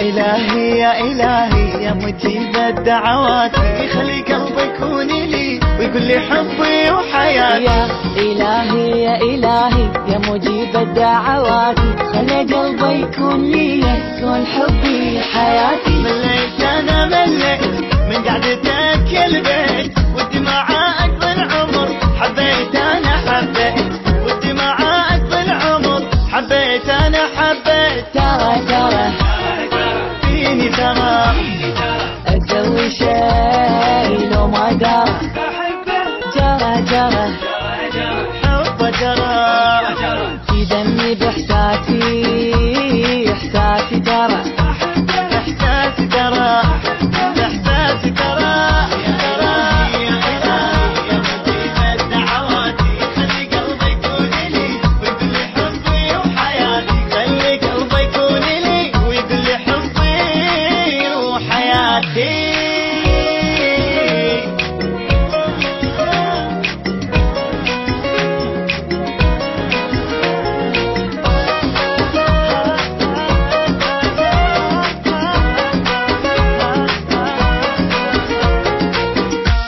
إلهي يا إلهي يا مجيب الدعوات، يخلي قلبي يكون لي ويقول لي حبي وحياتي. يا إلهي يا إلهي يا مجيب الدعوات، خلي قلبي يكون لي يكون حبي حياتي. مليت أنا مليت من قعدتك البيت، ودي معاك بالعمر حبيت أنا حبيت، ودي معاك بالعمر حبيت أنا حبيت. ترى فيني ترى أسوي شي لو ما درى، جرى حب جرى في دمي بإحساسي إحساسي ترى، إحساسي ترى إحساسي ترى. يا إلهي يا مجيب الدعوات، خلي قلبي يكون لي ويقول لي حبي وحياتي، خلي قلبي يكون لي ويقول لي حبي وحياتي.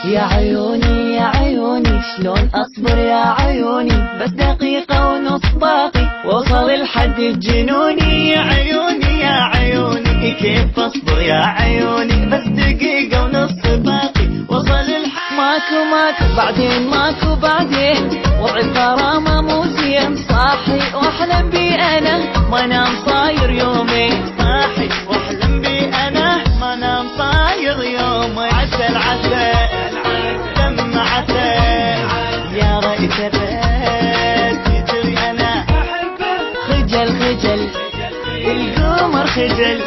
يا عيوني يا عيوني شلون أصبر يا عيوني، بس دقيقة ونص باقي وصل الحد الجنوني. يا عيوني يا عيوني كيف أصبر يا عيوني، بس دقيقة ونص باقي وصل الحد. ماكو بعدين ماكو بعدين، وضعي الغرامة مو زين، صاحي واحلم بي أنا ما نام صاير يومي، صاحي واحلم بي أنا ما نام صاير يومي. عسل عسل دم عسل يا رئيس البيت يجري أنا خجل القمر خجل